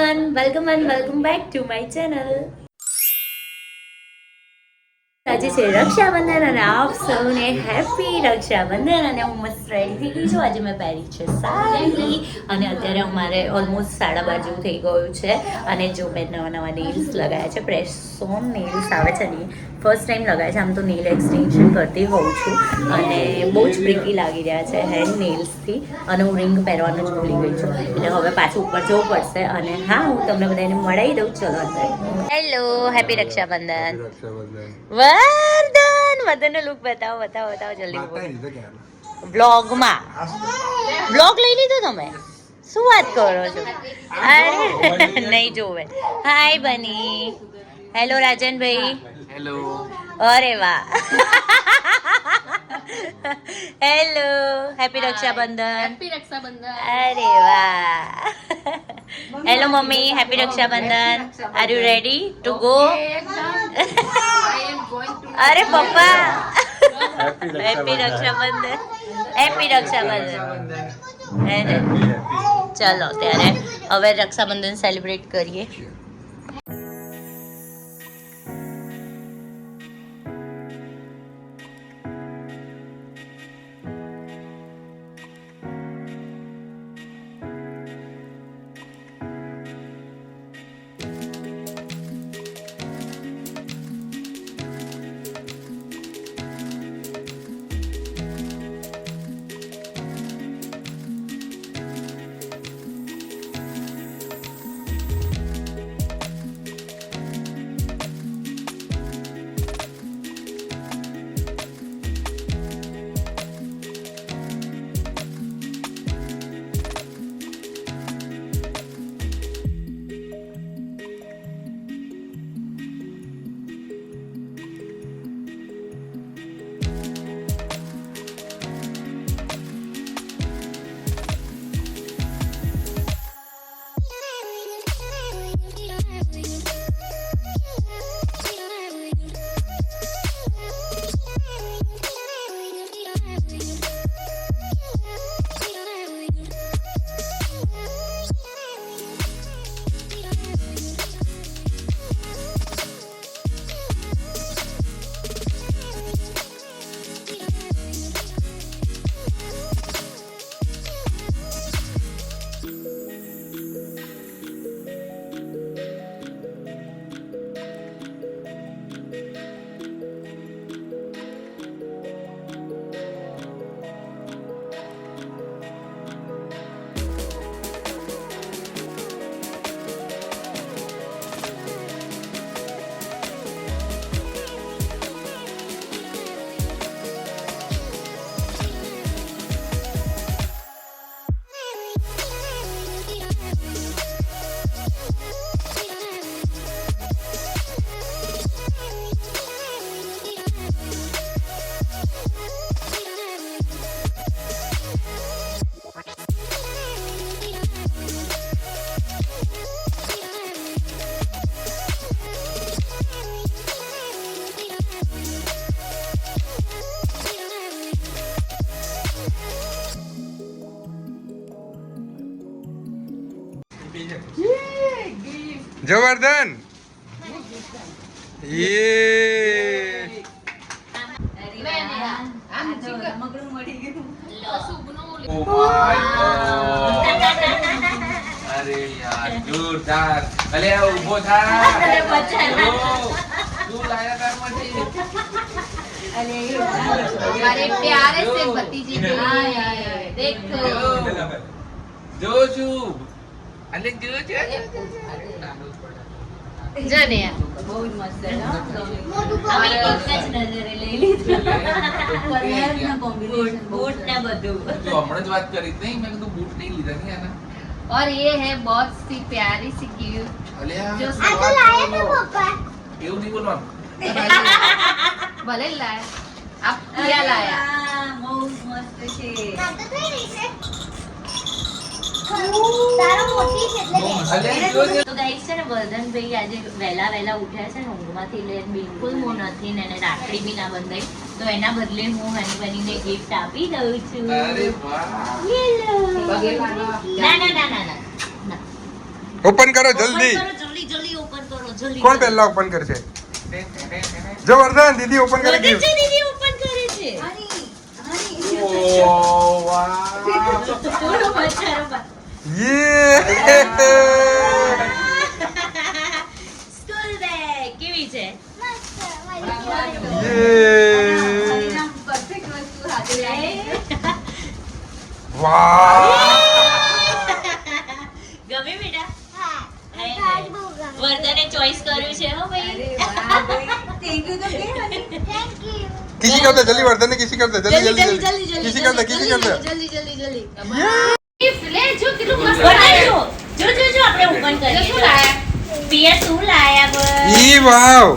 Welcome back to my channel. આજે છે રક્ષાબંધન અને આપ સૌને હેપી રક્ષાબંધન. અને હું મસ્ત રેડી થઈ ગઈ છું. આજે મેં પહેરી છે સાડી અને અત્યારે અમારે ઓલમોસ્ટ 12:30 જેવું થઈ ગયું છે. અને જો મેં નવા નેલ્સ લગાવ્યા છે, પ્રેસ ઓન નેલ્સ આવે છે ને, ફર્સ્ટ ટાઈમ લગાવ્યા છે. આમ તો નેલ એક્સટેન્શન કરતી હોઉં છું અને બહુ જ પ્રીટી લાગી રહ્યા છે હેન્ડ નેલ્સથી. અને હું રિંગ પહેરવાનું જ ભૂલી ગઈ છું, એટલે હવે પાછું ઉપર જવું પડશે. અને હા, હું તમને બધાને મળાવી દઉં. ચલો અંદર. Hello, happy Rakshabandhan. વર્ધનનો લુક બતાવો જલ્દી. વ્લોગમાં વ્લોગ લઈ લીધો તમે? શું વાત કરો છો? અરે નહીં જોવે. હાય બની. હેલો રાજનભાઈ. હેલો. અરે વાહ. Hello, happy Rakshabandhan. અરે વાહ. હેલો મમ્મી, happy Rakshabandhan. Are you ready to go? અરે પપ્પા, હેપી રક્ષાબંધન. હેપી રક્ષાબંધન. ચલો ત્યારે હવે રક્ષાબંધન સેલિબ્રેટ કરીએ. જબરદન. યે અરે યાર જોરદાર. અલે ઊભો થા. તું લાયા તારમાંથી. अरे प्यारे से भतीजी के लिए देखो જો છું. અલે જો છે. जो ने બહુ જ મસ્ત છે. અમે એક જ નજરે લઈ લીધું. કલરના કોમ્બિનેશન, બૂટ ને બધું. જો હમણાં જ વાત કરી નહીં, મેં કીધું બૂટ નહીં લીધા નહીં આના. और ये है बहुत सी प्यारी सी गिफ्ट અલે जो આ તો લાયા તો પપ્પા. એવું નહીં બોલવાનું. भले लाया आप क्या लाया બહુ જ મસ્ત છે. તો ગાઈસ છે ને, વર્ધનભાઈ આજે વહેલા ઉઠ્યા છે ને ઊંઘમાંથી, એટલે બિલકુલ હું નથી ને એને રાખડી બી ના બંધાઈ, તો એના બદલે હું હની બનીને ગિફ્ટ આપી દઉં છું. અરે વાહ. ના ના ના ના ના ના. ઓપન કરો Open જલ્દી. કરો, જલ્દી ઓપન કરો, જલ્દી. કોણ પહેલા ઓપન કરશે? જો વર્ધન દીદી ઓપન કરે વર્ધન gift. છે, દીદી ઓપન કરે છે. Oh, wow. બરોબર, બરોબર. યે સ્કૂલ બેગ કેવી છે? યે પરફેક્ટ વસ્તુ હાથે લાગે. વાહ ગમે બેટા? વર્ધને ચોઈસ કર્યું છે હો ભાઈ. થેન્ક યુ તો કે મને. किसी करते जल्दी वर्धन ने किसी करते जल्दी जल्दी किसी करते જલ્દી ગિફ્ટ લે જો કેટલું મસ્ત વર્ધન જો આપણે ઓપન કરીએ. શું લાયા? પિયા શું લાયા બસ? ई वाव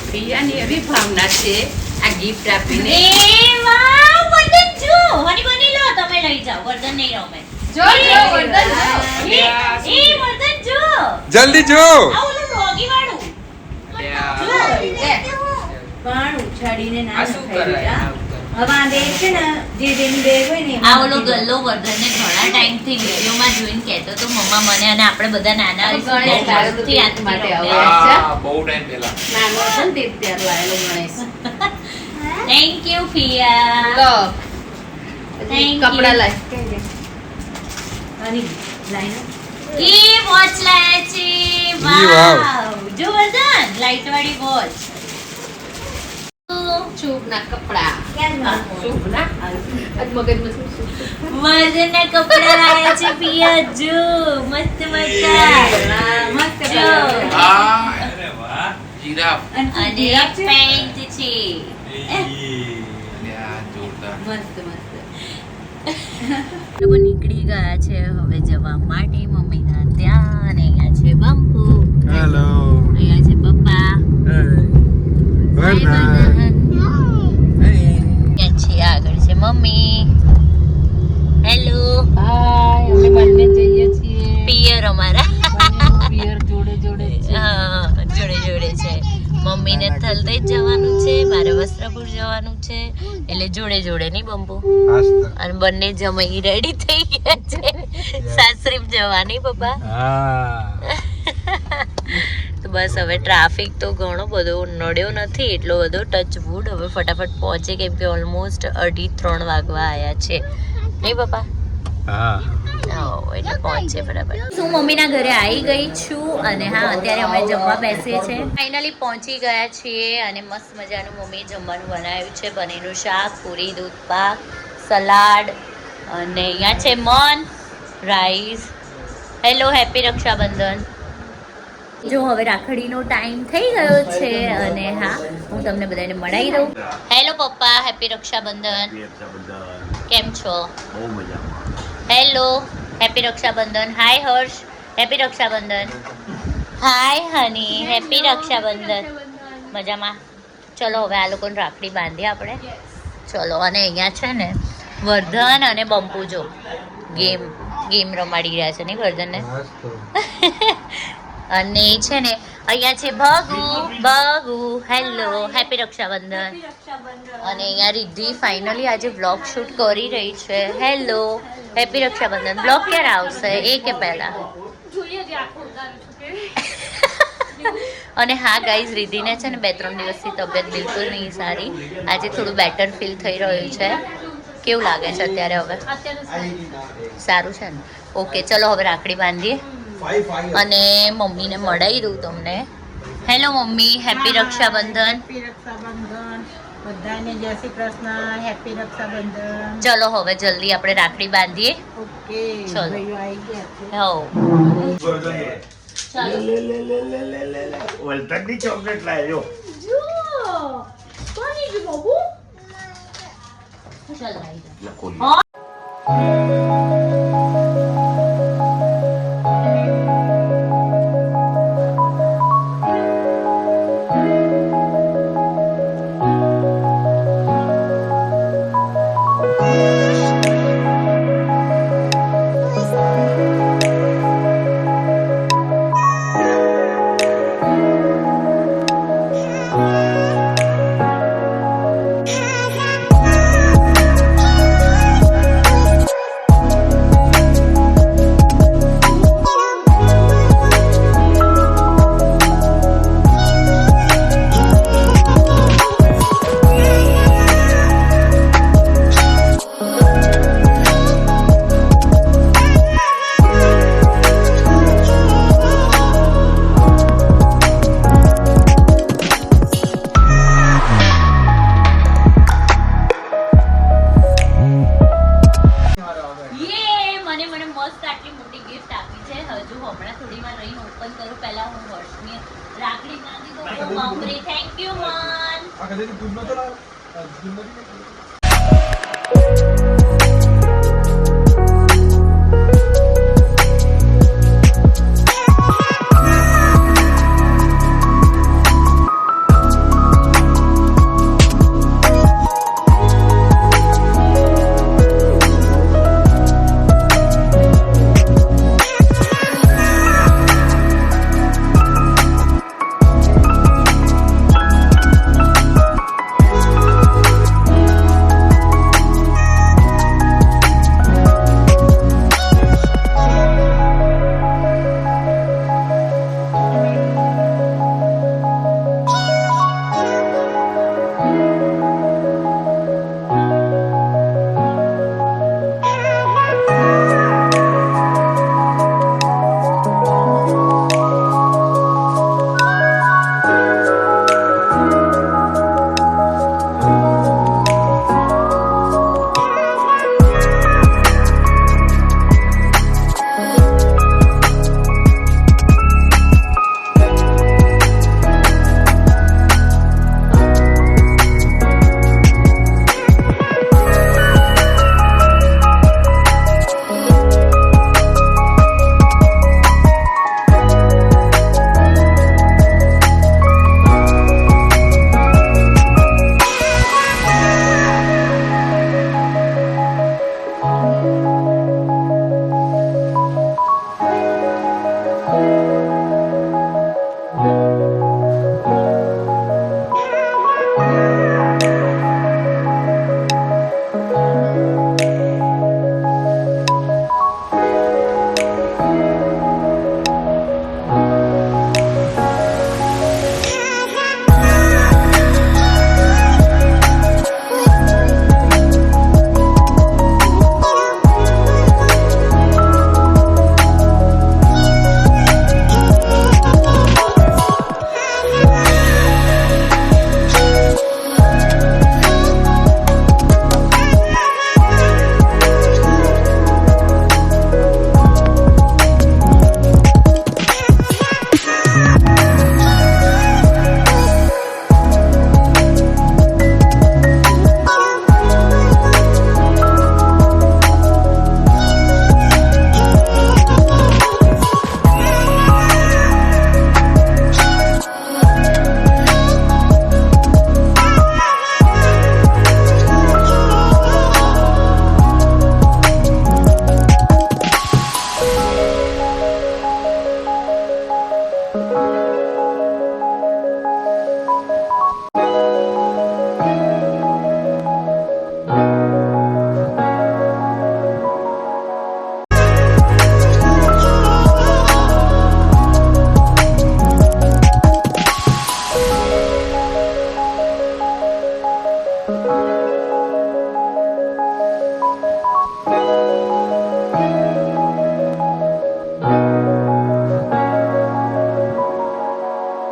પ્રિયાની એવી ભાવના છે આ ગિફ્ટ આપીને. એ વાવ વર્ધન જો હની બની લો તમે લઈ જાઓ. વર્ધન નહીં રમે. જો વર્ધન એ વર્ધન જો जल्दी जो આ ઓલું ડોગી વાળું Yeah. પણ ઉછાળીને ના આ શું કરાય? હવે આ બેગ છે ને જે જેની બેગ હોય ને આ ઓલો ગલ્લો વર્ધનને ઘણા ટાઈમથી વિડીયોમાં જોઈને કહેતો તો મમ્મા મને અને આપણે બધા નાના ગણેશ લાવ્યો તો ત્યારથી માટે આનંદ આવો. Ah, બહુ ટાઈમ પહેલા. નાનો હતો ને તે ત્યાર લાયેલો ગણેશ. Thank you Fiya. લો Thank કપડા you. લાય. આની લાઈન એ વોચ લાયા છે. વાવ. વાવ જો વર્ધન લાઈટ વાળી વોચ. શુભના કપડા. ક્યાં શુભના? આજ મગજમાં શું શું? વર્ધનના કપડા લાયા છે પિયા જો મસ્ત મસ્ત. મસ્ત જો. Ah, giraffe. અને પેન્ટ છે. Yeah, જોરદાર. મસ્ત મસ્ત. લોકો નીકળી ગયા છે હવે જવા માટે મમ્મીના ત્યાં. અને અહીંયા છે બંપુ, हेलो અહીંયા છે પપ્પા. वर्धन અહીંયા છે આગળ છે મમ્મી. હેલો હાય અમે બંને જઈએ છીએ. પિયર અમારા. બંનેનું પિયર જોડે જોડે જ છે. હા, જોડે જોડે છે. મમ્મીને થલતેજ જવાનું છે, મારે વસ્ત્રાપુર જવાનું છે, એટલે જોડે જોડે નહીં બંપુ. आस्ता અને બંને જમાઈ રેડી થઈ ગયા છે સાસરીમ જવાની પપ્પા. તો બસ હવે ટ્રાફિક તો ઘણો બધો નડ્યો નથી એટલો બધો. ટચ વુડ હવે ફટાફટ પહોંચે કેમ કે ઓલમોસ્ટ 2:30 વાગવા આવ્યા છે નહીં પપ્પા? हाँ એટલે પહોંચે બરાબર. હું મમ્મીના ઘરે આવી ગઈ છું અને હા અત્યારે અમે જમવા બેસીએ છીએ. ફાઇનલી પહોંચી ગયા છીએ અને મસ્ત મજાનું મમ્મીએ જમવાનું બનાવ્યું છે. પનીરનું શાક, પૂરી, દૂધ પાક, સલાડ અને અહીંયા છે મન રાઈસ. Hello, happy Rakshabandhan. જો હવે રાખડીનો ટાઈમ થઈ ગયો છે અને હા હું તમને બધાને મળાવી દઉં. હેલો પપ્પા, હેપી રક્ષાબંધન. કેમ છો? Hello, happy Rakshabandhan. Hi Harsh, happy Rakshabandhan. Hi honey, happy Rakshabandhan. મજામાં? ચલો હવે આ લોકોને રાખડી બાંધીએ આપણે. ચલો. અને અહીંયા છે ને વર્ધન અને બંપુ જો ગેમ રમાડી રહ્યા છે નહીં વર્ધનને? અને છે ને અહીંયા છે ભગુ. Hello, happy Rakshabandhan. અને અહીંયા રિદ્ધિ ફાઇનલી આજે વ્લોગ શૂટ કરી રહી છે. Hello, happy Rakshabandhan. બ્લોગ ક્યારે આવશે, એ કે પહેલા? અને હા ગાઈઝ, રિદ્ધિને છે ને 2-3 દિવસથી તબિયત બિલકુલ નહીં સારી. આજે થોડું બેટર ફીલ થઈ રહ્યું છે. કેવું લાગે છે અત્યારે? હવે સારું છે ને? ઓકે, ચલો હવે રાખડી બાંધીએ અને મમ્મીને મળાવી દઉં તમને. હેલો મમ્મી, હેપી રક્ષાબંધન. હેપી રક્ષાબંધન બધાને. જય શ્રી કૃષ્ણ. હેપી રક્ષાબંધન. ચલો હવે જલ્દી આપણે રાખડી બાંધીએ. ઓકે ચલો. ભાઈઓ આવી ગયા છે. હો વલસાડની ચોકલેટ લાવ્યો. ચલ આવી જાઓ. મસ્ત આટલી મોટી ગિફ્ટ આપી છે. હજુ હમણાં થોડી વાર રહીને ઓપન કરું. પહેલા હું વર્ષની રાખડી બાંધી દઉં. મમરી થેન્ક યુ મન.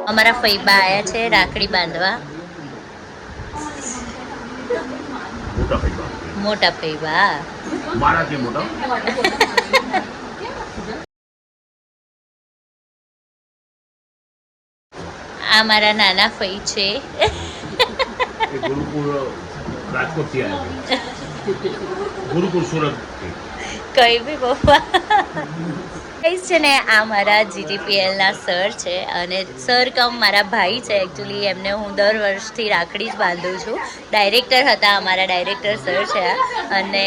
અમારા ફઈબા આયા છે રાખડી બાંધવા. મોટા ફઈબા મારાથી મોટા. આ મારા નાના ફઈ છે. ગુરુકુળ રાજકોટ થી આવ્યા છે. ગુરુકુળ સુરત. કઈ બી પપ્પા છે ને. આ મારા GTPL ના સર છે અને સર કમ મારા ભાઈ છે. એકચ્યુઅલી એમને હું દર વર્ષથી રાખડી જ બાંધું છું. ડાયરેક્ટર હતા અમારા, ડાયરેક્ટર સર છે અને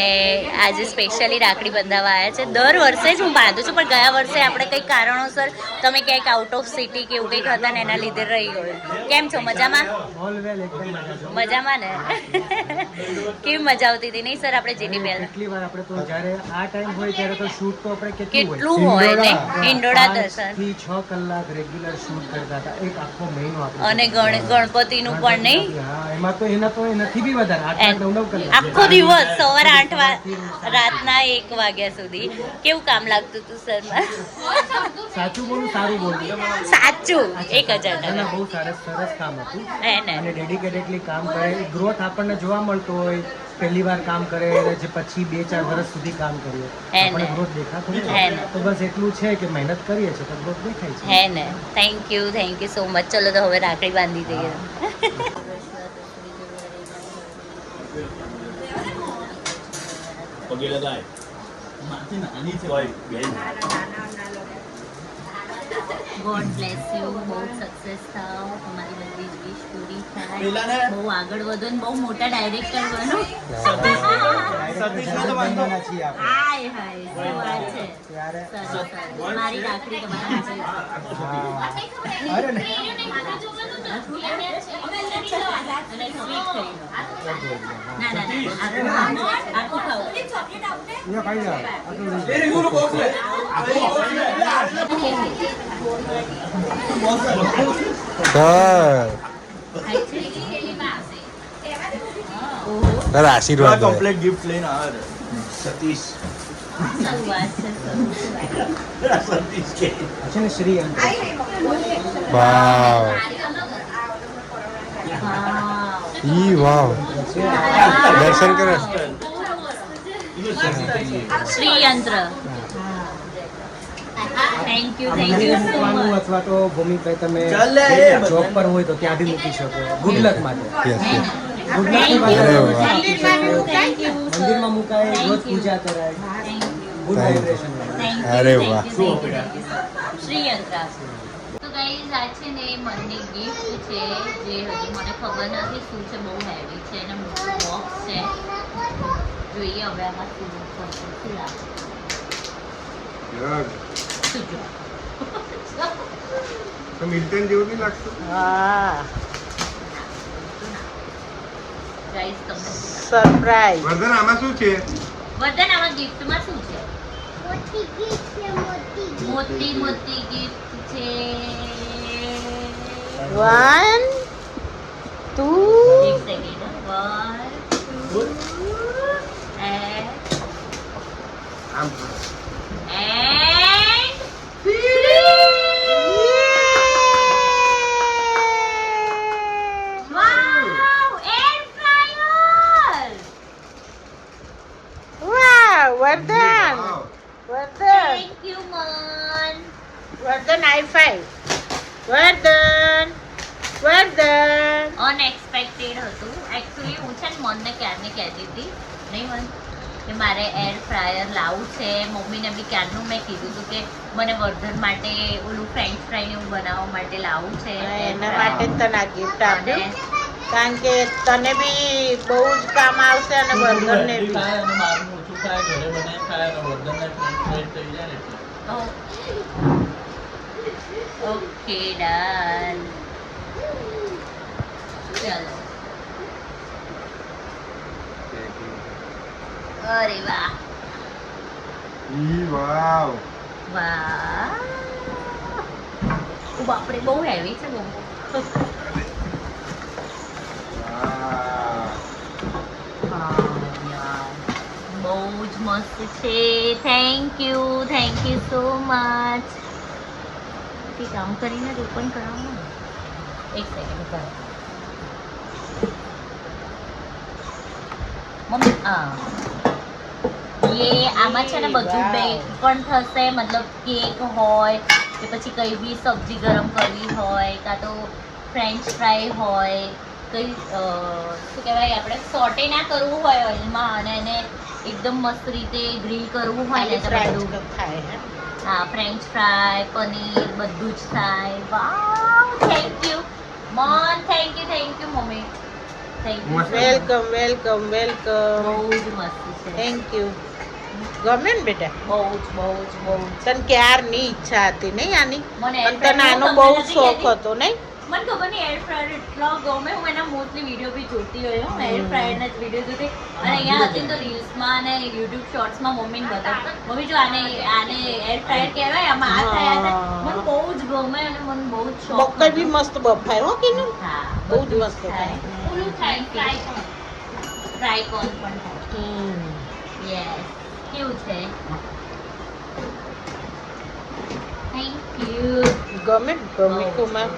આજે સ્પેશિયલી રાખડી બંધાવવા આવ્યા છે. દર વર્ષે જ હું બાંધું છું, પણ ગયા વર્ષે આપણે કંઈક કારણોસર તમે ક્યાંક આઉટ ઓફ સિટી કે એવું કંઈક હતા ને એના લીધે રહી ગયું. કેમ છો? મજામાં? મજામાં ને? કેવી મજા આવતી હતી નહીં સર આપણે GTPL? કેટલી વાર આપણે તો જ્યારે આ ટાઈમ હોય ત્યારે તો શૂટ તો આપણે કેટલું હોય ને હિંડોળા દર્શન 6 કલાક રેગ્યુલર શૂટ કરતા હતા. એક આખો મહિનો આપણે અને ગણપતિનું પણ નહીં. હા, એમાં તો એના તો નથી બી વધારે 8-9 કલાક આખો દિવસ સવારે 8 રાતના 1 વાગ્યા સુધી. કેવું કામ લાગતું હતું સર? સાચું બોલું, સારું બોલું, સાચું 1000 બહુ સરસ કામ હતું હે ને? અને ડેડિકેટેડલી કામ કરે. ગ્રોથ આપણને જોવા મળતો હોય પહેલી વાર કામ કરે અને જે પછી 2-4 વર્ષ સુધી કામ કરીએ હે આપણે ને. ગ્રોથ દેખાતો હે નથી. ને. તો બસ એટલું છે કે મહેનત કરીએ છીએ તો ગ્રોથ દેખાય છે. હે ને થેન્ક યુ સો મચ. ચલો તો હવે રાખડી બાંધી દઈએ. પગે લગાય કોઈ બેન ગોડ બ્લેસ યુ. બહુ સક્સેસ થાઓ. તમારી બધી જ વિશ પૂરી થાય. બહુ આગળ વધો ને બહુ મોટા ડાયરેક્ટર બનો. બનવાના છીએ આપણે. હાય હાય શું વાત છે. ત્યારે સરસ, સરસ. મારી રાખડી તમારા હાથે છે. અરે ને અને sweet ખાઈ લો. ના ના ના આખું ખાઓ. એ ખાઈ જાઓ. આટલું લઈ જાઓ. તારા આશીર્વાદ હોય. કમ્પ્લીટ ગિફ્ટ લઈને આવે સતીશ શું વાત છે. સતીશ કે આ છે ને શ્રી અંકલ. વાવ ઈ વાવ દર્શન કરે. શ્રી યંત્ર. થેન્ક યુ સો મૂકવાનું મચ. અથવા તો ભૂમિભાઈ તમે ચાલે એ જોબ પર હોય તો ત્યાંથી મૂકી શકો. ગુડ લક માટે. Yes yes. Good luck Thank માટે you. થેન્ક યુ મંદિરમાં મુકાય, Thank રોજ you. પૂજા કરાય. Thank you good Thank you. Vibration મળે. થેન્ક અરે યુ વાહ. શ્રી યંત્ર. તો ગાઈઝ આ છે ને મનની ગિફ્ટ છે જે હજી મને ખબર નથી શું છે. બહુ હેવી છે અને મોટું બોક્સ છે. જોઈએ હવે આમાં શું લાગે. શું જો. તો મિલ્ટન જેવું નહીં લાગતું? હા ગાઈઝ તમને શું લાગે? સરપ્રાઈઝ. વર્ધન આમાં શું છે? વરદાન આમાં ગિફ્ટમાં શું છે? મોટી મોટી ગિફ્ટ છે. 1 2 એક સેકન્ડ. 1 2 and આમ wow, air fryer. વાહ વર્ધન વાવ. વર્ધન Thank you, man. Vardhan i5 Vardhan Vardhan unexpected હતું. એકચ્યુઅલી હું છે ને મનને ક્યારની કહેતી હતી નહીં મન કે મારે એર ફ્રાયર લાવવું છે. મમ્મીને બી ક્યારનું મેં કીધું હતું કે મને વર્ધન માટે ઓલું ફ્રેન્ચ ફ્રાય એવું બનાવવા માટે લાવવું છે. air એના fryer. માટે જ તને આ ગિફ્ટ અને આપ્યું કારણ કે તને બી બહુ જ કામ આવશે અને વર્ધનને બી ઓકે ડન. ચલો. અરે વાહ ઈ વાવ. વાહ. ઓ બાપરે બહુ હેવી છે બહુ. વાહ. બહુ જ મસ્ત છે. Thank you so much. કામ કરીને ઓપન કરાવો. એક સેકન્ડ કરો મમ્મી. આમાં છે ને બધું બેક પણ થશે. મતલબ કેક હોય કે પછી કઈ બી સબ્જી ગરમ કરવી હોય કાં તો ફ્રેન્ચ ફ્રાય હોય કઈ શું કહેવાય આપણે સોટે ના કરવું હોય ઓઇલમાં અને એને એકદમ મસ્ત રીતે ગ્રીલ કરવું હોય ને તો બધું થાય હે હા ફ્રેન્ચ ફ્રાય પનીર બધું જ થાય. વાવ થેન્ક યુ મન. Thank you mummy. Thank you. Welcome welcome welcome બહુ જ મસ્ત છે. થેન્ક યુ ગમે ને બેટા બહુ જ તને ક્યારની ઈચ્છા હતી નહીં આની મને અને તને આનો બહુ શોખ હતો નહીં મને ખબર નહીં એર ફ્રાયર એટલો ગમે. હું એના મોસ્ટલી વિડીયો બી જોતી હોય હું એર ફ્રાયરના જ વિડીયો જોતી અને અહીંયા હતી તો રીલ્સમાં અને યુટ્યુબ શોર્ટ્સમાં મમ્મીને બતાવતા મમ્મી જો આને એર ફ્રાયર કહેવાય આમાં આ થાય આ થાય. મને બહુ જ ગમે અને મને બહુ જ શોખ બક્કર બી મસ્ત બફાય હો કે હા બહુ જ બધું મસ્ત થાય. ઓલું થાય ફ્રાય કોન પણ થાય. યસ કેવું છે. Thank you. ગમે કુમાર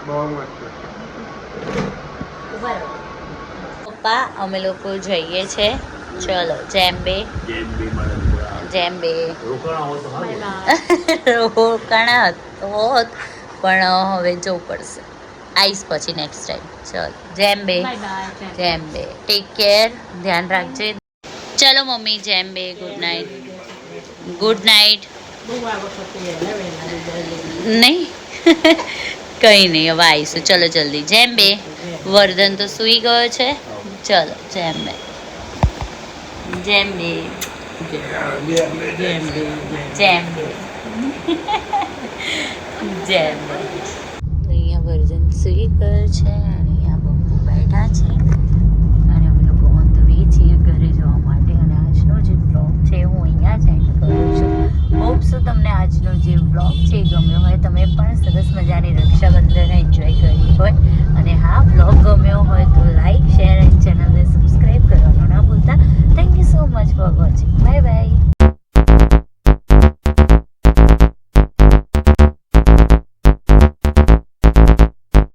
બહુ મસ્ત. ઉભા રહો. પપ્પા અમે લોકો જઈએ છે. ચલો જેમ્બે જેમ બી મારા જેમ્બે રોકાણા હોય તો સારું. રોકાણા હોત પણ હવે જવું પડશે. આઈસ પછી નેક્સ્ટ ટાઈમ. ચલો જેમ્બે જેમ્બે ટેક કેર, ધ્યાન રાખજે. ચલો મમ્મી જેમ્બે ગુડ નાઇટ. Good night. નહીં કંઈ નહીં હવે આવીશું. ચલો જલ્દી જેમ્બે. વર્ધન તો સૂઈ ગયો છે. ચલો જેમ્બે જેમ્બે જેમ્બે જેમ્બે. તો અહીંયા વર્ધન સૂઈ ગયો છે અને અહીંયા બબ્બુ બેઠા છે અને અમે લોકો ઓન ધ વે છીએ ઘરે જવા માટે. અને આજનો જે બ્લોગ છે હું અહીંયા જ એન્ડ કરું છું. હોપ સો તમને આજનો જે બ્લોગ છે એ ગમ્યો હોય, તમે પણ સરસ મજાની રક્ષાબંધન એન્જોય કરી હોય. અને હા બ્લોગ ગમ્યો હોય તો લાઈક શેર અને ચેનલને સબસ્ક્રાઈબ કરવાનું ના ભૂલતા. Thank you so much for watching. Bye bye.